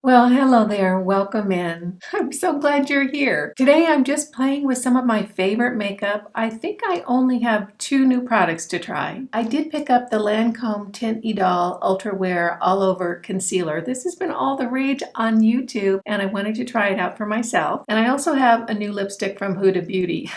Well, hello there. Welcome in. I'm so glad you're here. Today I'm just playing with some of my favorite makeup. I think I only have 2 new products to try. I did pick up the Lancome Tint Ultra Wear All Over Concealer. This has been all the rage on YouTube and I wanted to try it out for myself. And I also have a new lipstick from Huda Beauty.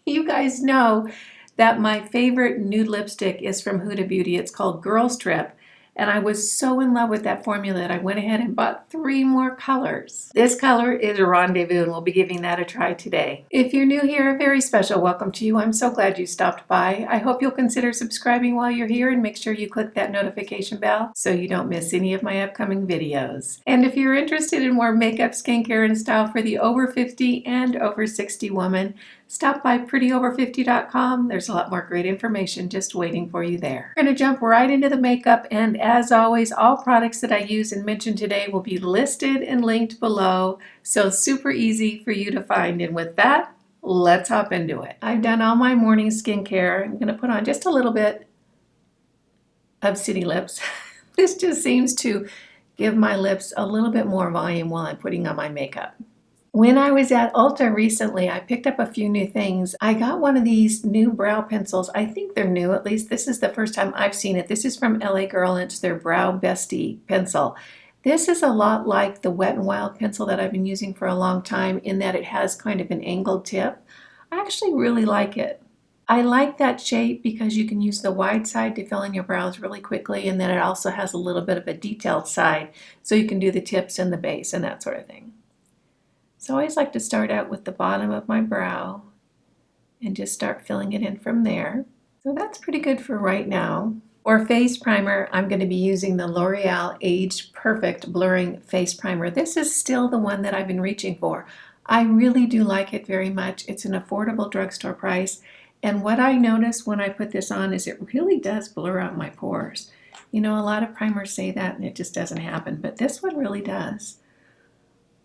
You guys know that my favorite nude lipstick is from Huda Beauty. It's called Girls Trip. And I was so in love with that formula that I went ahead and bought 3 more colors. This color is Rendezvous, and we'll be giving that a try today. If you're new here, a very special welcome to you. I'm so glad you stopped by. I hope you'll consider subscribing while you're here and make sure you click that notification bell so you don't miss any of my upcoming videos. And if you're interested in more makeup, skincare, and style for the over 50 and over 60 woman, stop by prettyover50.com. There's a lot more great information just waiting for you there. We're going to jump right into the makeup, and as always, all products that I use and mention today will be listed and linked below, so super easy for you to find. And with that, let's hop into it. I've done all my morning skincare. I'm going to put on just a little bit of City Lips. This just seems to give my lips a little bit more volume while I'm putting on my makeup. When I was at Ulta recently, I picked up a few new things. I got one of these new brow pencils. I think they're new, at least this is the first time I've seen it. This is from LA Girl, and it's their Brow Bestie pencil. This is a lot like the Wet n Wild pencil that I've been using for a long time in that it has kind of an angled tip. I actually really like it. I like that shape because you can use the wide side to fill in your brows really quickly, and then it also has a little bit of a detailed side so you can do the tips and the base and that sort of thing. So I always like to start out with the bottom of my brow and just start filling it in from there. So that's pretty good for right now. For face primer, I'm going to be using the L'Oreal Age Perfect Blurring Face Primer. This is still the one that I've been reaching for. I really do like it very much. It's an affordable drugstore price. And what I notice when I put this on is it really does blur out my pores. You know, a lot of primers say that and it just doesn't happen, but this one really does.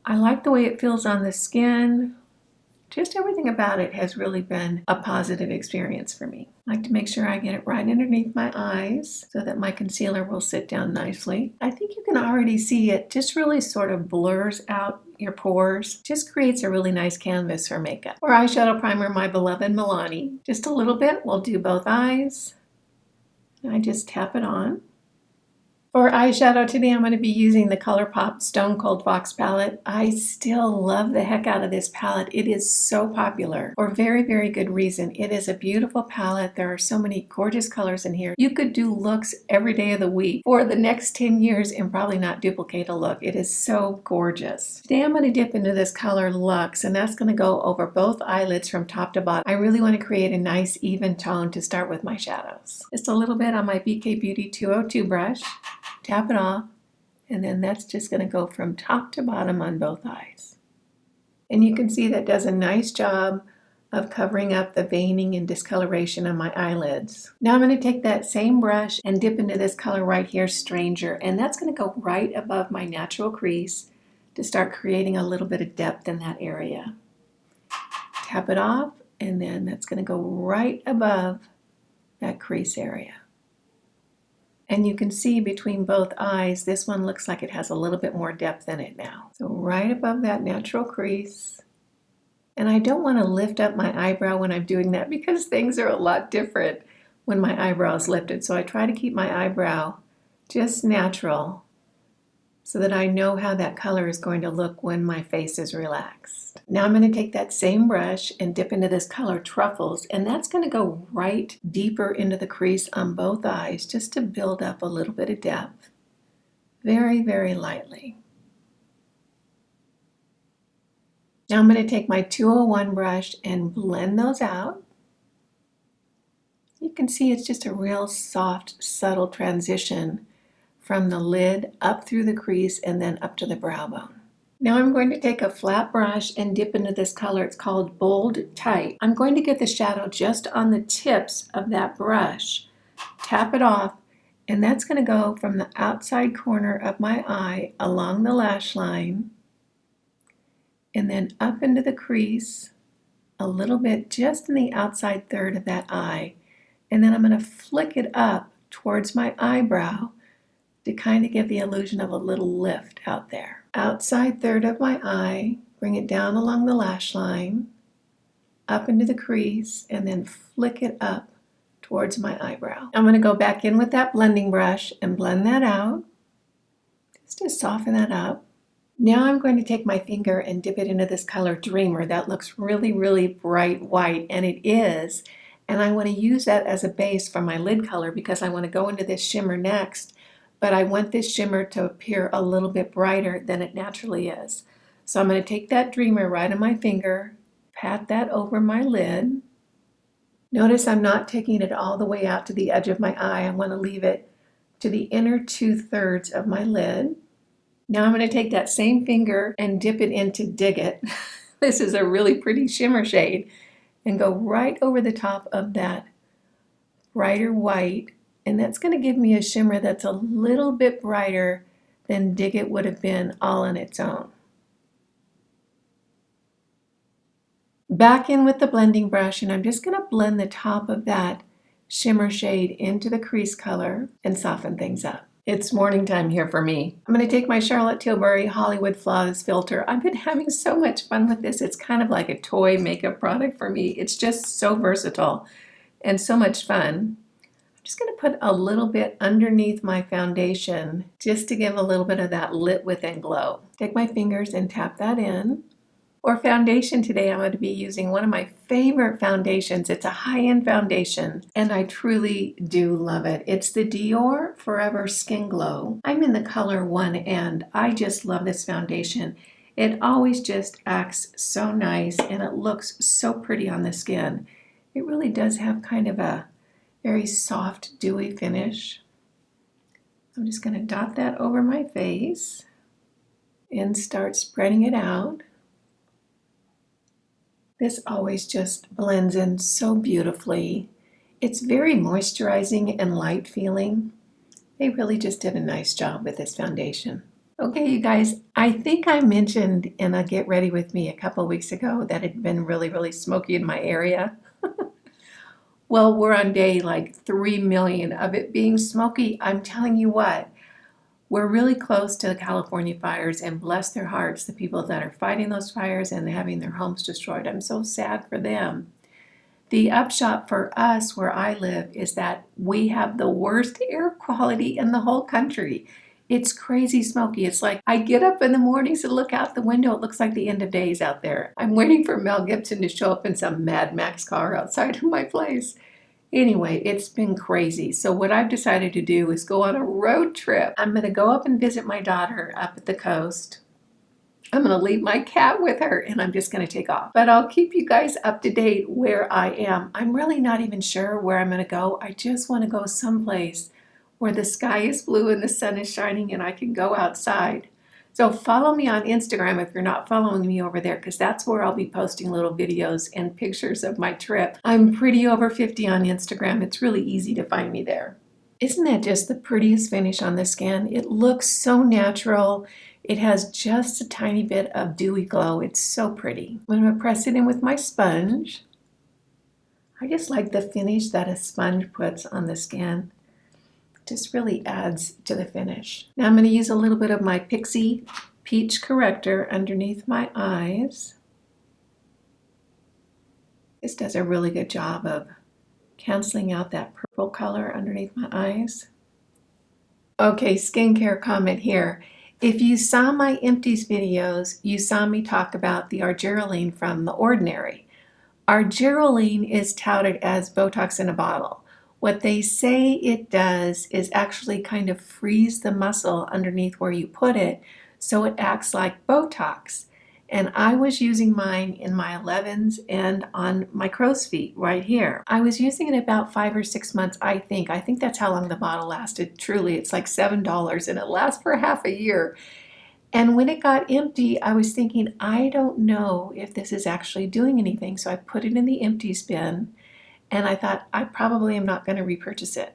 I like the way it feels on the skin. Just everything about it has really been a positive experience for me. I like to make sure I get it right underneath my eyes so that my concealer will sit down nicely. I think you can already see it just really sort of blurs out your pores. Just creates a really nice canvas for makeup. For eyeshadow primer, my beloved Milani. Just a little bit, we'll do both eyes. And I just tap it on. For eyeshadow today, I'm going to be using the ColourPop Stone Cold Fox palette. I still love the heck out of this palette. It is so popular for very, very good reason. It is a beautiful palette. There are so many gorgeous colors in here. You could do looks every day of the week for the next 10 years and probably not duplicate a look. It is so gorgeous. Today I'm going to dip into this color Luxe, and that's going to go over both eyelids from top to bottom. I really want to create a nice even tone to start with my shadows. Just a little bit on my BK Beauty 202 brush. Tap it off, and then that's just going to go from top to bottom on both eyes. And you can see that does a nice job of covering up the veining and discoloration on my eyelids. Now I'm going to take that same brush and dip into this color right here, Stranger, and that's going to go right above my natural crease to start creating a little bit of depth in that area. Tap it off, and then that's going to go right above that crease area. And you can see between both eyes, this one looks like it has a little bit more depth in it now. So right above that natural crease. And I don't want to lift up my eyebrow when I'm doing that because things are a lot different when my eyebrow is lifted. So I try to keep my eyebrow just natural so that I know how that color is going to look when my face is relaxed. Now I'm going to take that same brush and dip into this color Truffles, and that's going to go right deeper into the crease on both eyes just to build up a little bit of depth. Very, very lightly. Now I'm going to take my 201 brush and blend those out. You can see it's just a real soft, subtle transition from the lid up through the crease and then up to the brow bone. Now I'm going to take a flat brush and dip into this color. It's called Bold Tight. I'm going to get the shadow just on the tips of that brush. Tap it off, and that's going to go from the outside corner of my eye along the lash line and then up into the crease a little bit just in the outside third of that eye. And then I'm going to flick it up towards my eyebrow to kind of give the illusion of a little lift out there. outside third of my eye, bring it down along the lash line, up into the crease, and then flick it up towards my eyebrow. I'm going to go back in with that blending brush and blend that out, just to soften that up. Now I'm going to take my finger and dip it into this color Dreamer that looks really, really bright white, and it is. And I want to use that as a base for my lid color because I want to go into this shimmer next, but I want this shimmer to appear a little bit brighter than it naturally is. So I'm going to take that Dreamer right on my finger, pat that over my lid. Notice I'm not taking it all the way out to the edge of my eye. I want to leave it to the inner 2/3 of my lid. Now I'm going to take that same finger and dip it into Dig It. This is a really pretty shimmer shade, and go right over the top of that brighter white, and that's going to give me a shimmer that's a little bit brighter than Dig It would have been all on its own. Back in with the blending brush, and I'm just going to blend the top of that shimmer shade into the crease color and soften things up. It's morning time here for me. I'm going to take my Charlotte Tilbury Hollywood Flawless Filter. I've been having so much fun with this. It's kind of like a toy makeup product for me. It's just so versatile and so much fun. I'm just going to put a little bit underneath my foundation just to give a little bit of that lit within glow. Take my fingers and tap that in. For foundation today, I'm going to be using one of my favorite foundations. It's a high-end foundation, and I truly do love it. It's the Dior Forever Skin Glow. I'm in the color 1, and I just love this foundation. It always just acts so nice, and it looks so pretty on the skin. It really does have kind of a very soft, dewy finish. I'm just going to dot that over my face and start spreading it out. This always just blends in so beautifully. It's very moisturizing and light feeling. They really just did a nice job with this foundation. Okay, you guys, I think I mentioned in a Get Ready With Me a couple weeks ago that it had been really, really smoky in my area. Well, we're on day like 3 million of it being smoky. I'm telling you what, we're really close to the California fires, and bless their hearts, the people that are fighting those fires and having their homes destroyed. I'm so sad for them. The upshot for us where I live is that we have the worst air quality in the whole country. It's crazy smoky. It's like I get up in the mornings and look out the window. It looks like the end of days out there. I'm waiting for Mel Gibson to show up in some Mad Max car outside of my place. Anyway, it's been crazy. So what I've decided to do is go on a road trip. I'm going to go up and visit my daughter up at the coast. I'm going to leave my cat with her, and I'm just going to take off. But I'll keep you guys up to date where I am. I'm really not even sure where I'm going to go. I just want to go someplace where the sky is blue and the sun is shining and I can go outside. So follow me on Instagram if you're not following me over there, because that's where I'll be posting little videos and pictures of my trip. I'm pretty over 50 on Instagram. It's really easy to find me there. Isn't that just the prettiest finish on the skin? It looks so natural. It has just a tiny bit of dewy glow. It's so pretty. I'm going to press it in with my sponge. I just like the finish that a sponge puts on the skin. Just really adds to the finish. Now I'm going to use a little bit of my Pixie Peach Corrector underneath my eyes. This does a really good job of canceling out that purple color underneath my eyes. Okay, skincare comment here. If you saw my empties videos, you saw me talk about the Argireline from The Ordinary. Argireline is touted as Botox in a bottle. What they say it does is actually kind of freeze the muscle underneath where you put it, so it acts like Botox. And I was using mine in my 11s and on my crow's feet right here. I was using it about 5 or 6 months, I think. I think that's how long the bottle lasted. Truly, it's like $7 and it lasts for half a year. And when it got empty, I was thinking, I don't know if this is actually doing anything. So I put it in the empties bin. And I thought, I probably am not going to repurchase it.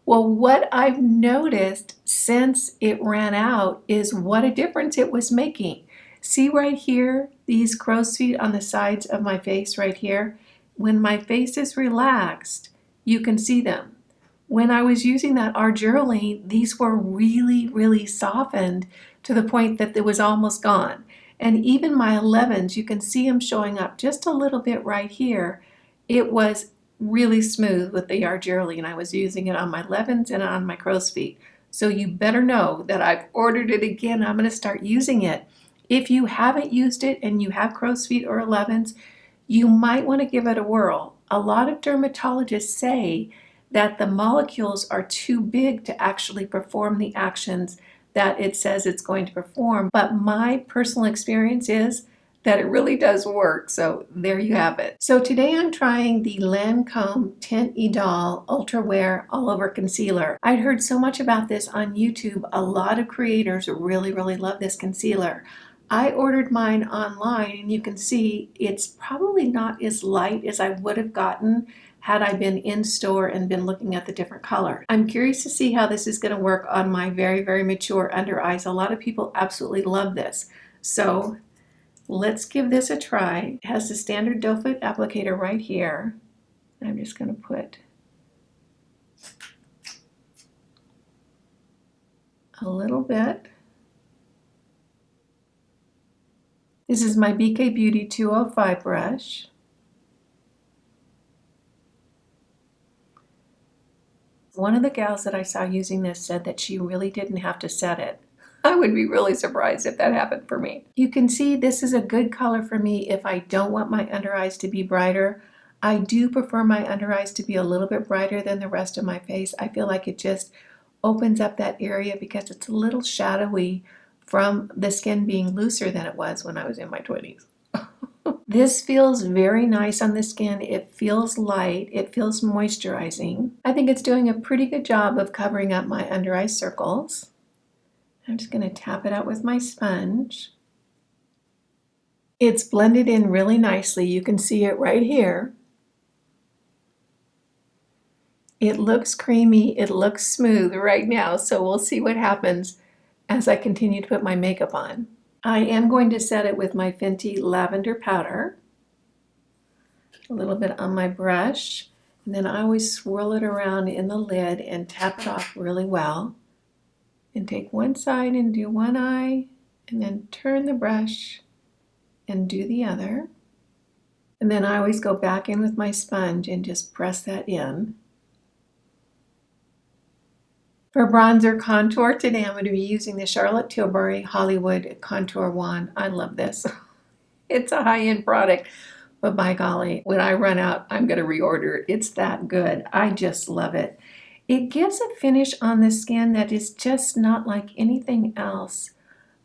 Well, what I've noticed since it ran out is what a difference it was making. See right here, these crow's feet on the sides of my face right here? When my face is relaxed, you can see them. When I was using that Argireline, these were really, really softened to the point that it was almost gone. And even my 11s, you can see them showing up just a little bit right here. It was really smooth with the Yargerly, and I was using it on my 11s and on my crow's feet. So you better know that I've ordered it again. I'm going to start using it. If you haven't used it and you have crow's feet or 11s, you might want to give it a whirl. A lot of dermatologists say that the molecules are too big to actually perform the actions that it says it's going to perform. But my personal experience is that it really does work. So there you have it. So today I'm trying the Lancome Tint Idol Ultra Wear All Over Concealer. I'd heard so much about this on YouTube. A lot of creators really love this concealer. I ordered mine online, and you can see it's probably not as light as I would have gotten had I been in store and been looking at the different color. I'm curious to see how this is going to work on my very mature under eyes. A lot of people absolutely love this. So let's give this a try. It has the standard doe foot applicator right here. I'm just going to put a little bit. This is my BK Beauty 205 brush. One of the gals that I saw using this said that she really didn't have to set it. I would be really surprised if that happened for me. You can see this is a good color for me if I don't want my under eyes to be brighter. I do prefer my under eyes to be a little bit brighter than the rest of my face. I feel like it just opens up that area because it's a little shadowy from the skin being looser than it was when I was in my 20s. This feels very nice on the skin. It feels light. It feels moisturizing. I think it's doing a pretty good job of covering up my under eye circles. I'm just going to tap it out with my sponge. It's blended in really nicely. You can see it right here. It looks creamy. It looks smooth right now. So we'll see what happens as I continue to put my makeup on. I am going to set it with my Fenty Lavender Powder. A little bit on my brush. And then I always swirl it around in the lid and tap it off really well. And take one side and do one eye. And then turn the brush and do the other. And then I always go back in with my sponge and just press that in. For bronzer contour today, I'm going to be using the Charlotte Tilbury Hollywood Contour Wand. I love this. It's a high-end product, but by golly, when I run out, I'm going to reorder it. It's that good. I just love it. It gives a finish on the skin that is just not like anything else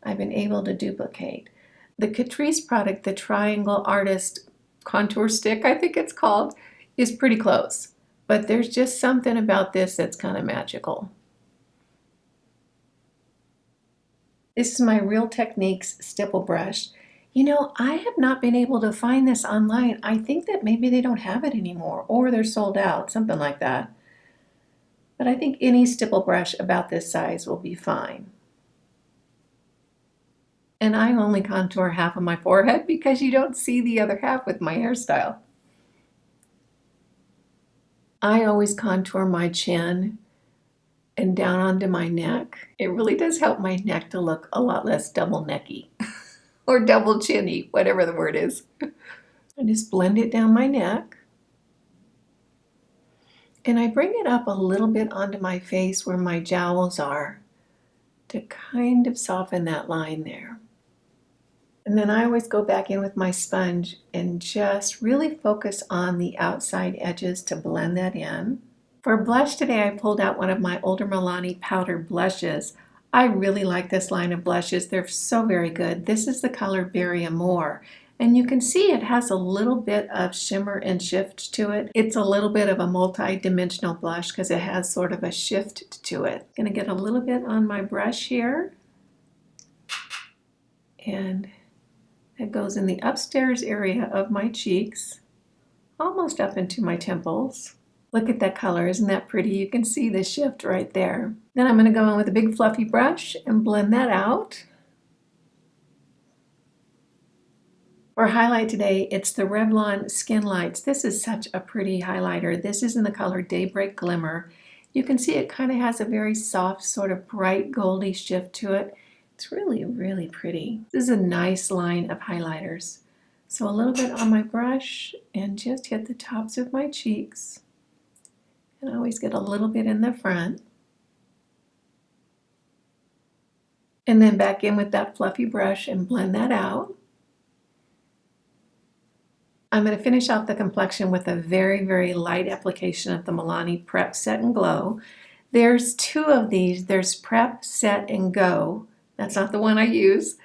I've been able to duplicate. The Catrice product, the Triangle Artist Contour Stick, I think it's called, is pretty close. But there's just something about this that's kind of magical. This is my Real Techniques stipple brush. You know, I have not been able to find this online. I think that maybe they don't have it anymore, or they're sold out, something like that. But I think any stipple brush about this size will be fine. And I only contour half of my forehead because you don't see the other half with my hairstyle. I always contour my chin and down onto my neck. It really does help my neck to look a lot less double necky or double chinny, whatever the word is. I just blend it down my neck. And I bring it up a little bit onto my face where my jowls are to kind of soften that line there. And then I always go back in with my sponge and just really focus on the outside edges to blend that in. For blush today, I pulled out one of my older Milani powder blushes. I really like this line of blushes. They're so very good. This is the color Berry Amore. And you can see it has a little bit of shimmer and shift to it. It's a little bit of a multi-dimensional blush because it has sort of a shift to it. I'm going to get a little bit on my brush here. And it goes in the upstairs area of my cheeks, almost up into my temples. Look at that color, isn't that pretty? You can see the shift right there. Then I'm going to go in with a big fluffy brush and blend that out. For highlight today, it's the Revlon Skin Lights. This is such a pretty highlighter. This is in the color Daybreak Glimmer. You can see it kind of has a very soft, sort of bright goldy shift to it. It's really, really pretty. This is a nice line of highlighters. So a little bit on my brush and just hit the tops of my cheeks. And I always get a little bit in the front. And then back in with that fluffy brush and blend that out. I'm going to finish off the complexion with a very, very light application of the Milani Prep Set and Glow. There's two of these. There's Prep, Set, and Go. That's not the one I use.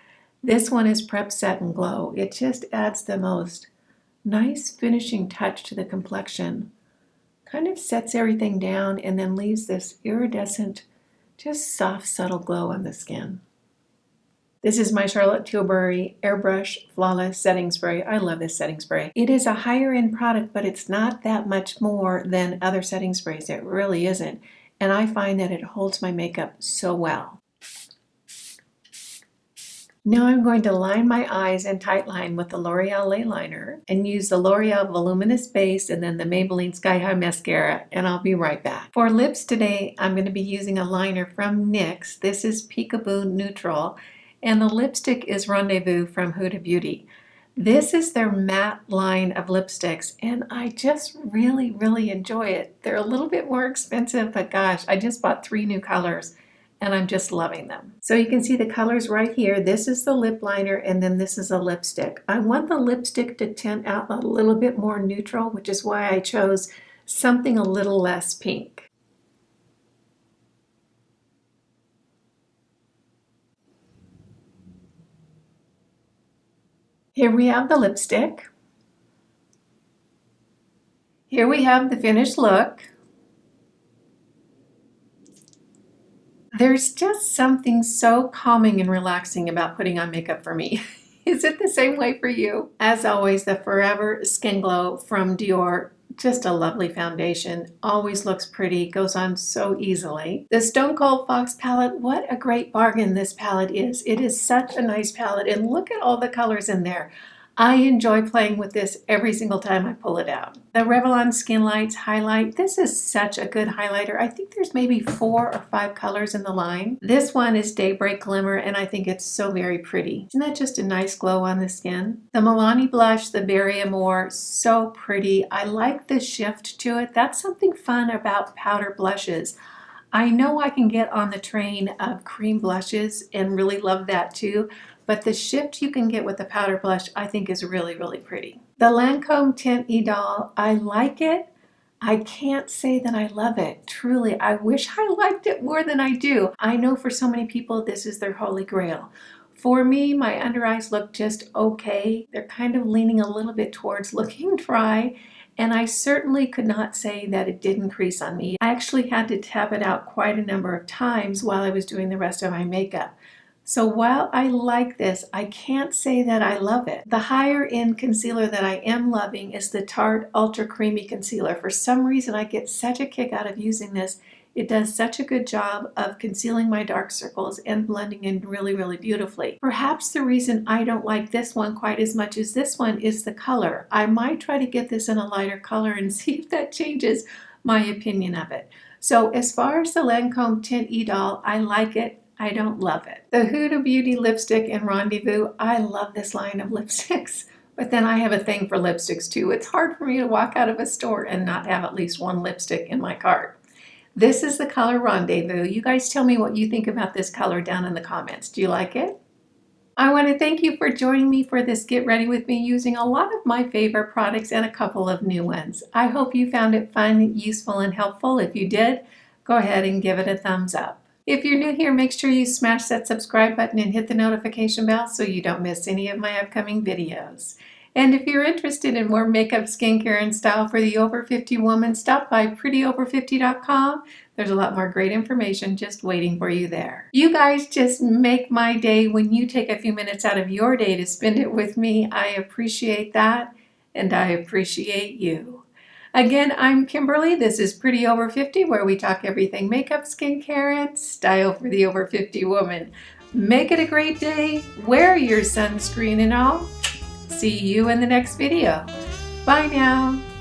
This one is Prep, Set, and Glow. It just adds the most nice finishing touch to the complexion. Kind of sets everything down and then leaves this iridescent, just soft, subtle glow on the skin. This is my Charlotte Tilbury Airbrush Flawless Setting Spray. I love this setting spray. It is a higher end product, but it's not that much more than other setting sprays. It really isn't. And I find that it holds my makeup so well. Now I'm going to line my eyes in tight line with the L'Oreal Lay Liner and use the L'Oreal Voluminous Base and then the Maybelline Sky High Mascara, and I'll be right back. For lips today, I'm going to be using a liner from NYX. This is Peekaboo Neutral, and the lipstick is Rendezvous from Huda Beauty. This is their matte line of lipsticks, and I just really, really enjoy it. They're a little bit more expensive, but gosh, I just bought 3 new colors. And I'm just loving them. So you can see the colors right here. This is the lip liner and then this is a lipstick. I want the lipstick to tint out a little bit more neutral, which is why I chose something a little less pink. Here we have the lipstick. Here we have the finished look. There's just something so calming and relaxing about putting on makeup for me. Is it the same way for you? As always, the Forever Skin Glow from Dior, just a lovely foundation, always looks pretty, goes on so easily. The Stone Cold Fox palette, what a great bargain this palette is. It is such a nice palette, and look at all the colors in there. I enjoy playing with this every single time I pull it out. The Revlon Skin Lights Highlight. This is such a good highlighter. I think there's maybe 4 or 5 colors in the line. This one is Daybreak Glimmer, and I think it's so very pretty. Isn't that just a nice glow on the skin? The Milani Blush, the Berry Amore, so pretty. I like the shift to it. That's something fun about powder blushes. I know I can get on the train of cream blushes and really love that too. But the shift you can get with the powder blush, I think is really, really pretty. The Lancome Tint Idol, I like it. I can't say that I love it. Truly, I wish I liked it more than I do. I know for so many people, this is their holy grail. For me, my under eyes look just okay. They're kind of leaning a little bit towards looking dry. And I certainly could not say that it didn't crease on me. I actually had to tap it out quite a number of times while I was doing the rest of my makeup. So while I like this, I can't say that I love it. The higher end concealer that I am loving is the Tarte Ultra Creamy Concealer. For some reason, I get such a kick out of using this. It does such a good job of concealing my dark circles and blending in really, really beautifully. Perhaps the reason I don't like this one quite as much as this one is the color. I might try to get this in a lighter color and see if that changes my opinion of it. So as far as the Lancome Tint Idol, I like it. I don't love it. The Huda Beauty lipstick in Rendezvous, I love this line of lipsticks, but then I have a thing for lipsticks too. It's hard for me to walk out of a store and not have at least one lipstick in my cart. This is the color Rendezvous. You guys tell me what you think about this color down in the comments. Do you like it? I want to thank you for joining me for this Get Ready With Me using a lot of my favorite products and a couple of new ones. I hope you found it fun, useful, and helpful. If you did, go ahead and give it a thumbs up. If you're new here, make sure you smash that subscribe button and hit the notification bell so you don't miss any of my upcoming videos. And if you're interested in more makeup, skincare, and style for the over 50 woman, stop by prettyover50.com. There's a lot more great information just waiting for you there. You guys just make my day when you take a few minutes out of your day to spend it with me. I appreciate that, and I appreciate you. Again, I'm Kimberly. This is Pretty Over 50, where we talk everything makeup, skincare, and style for the over 50 woman. Make it a great day. Wear your sunscreen and all. See you in the next video. Bye now.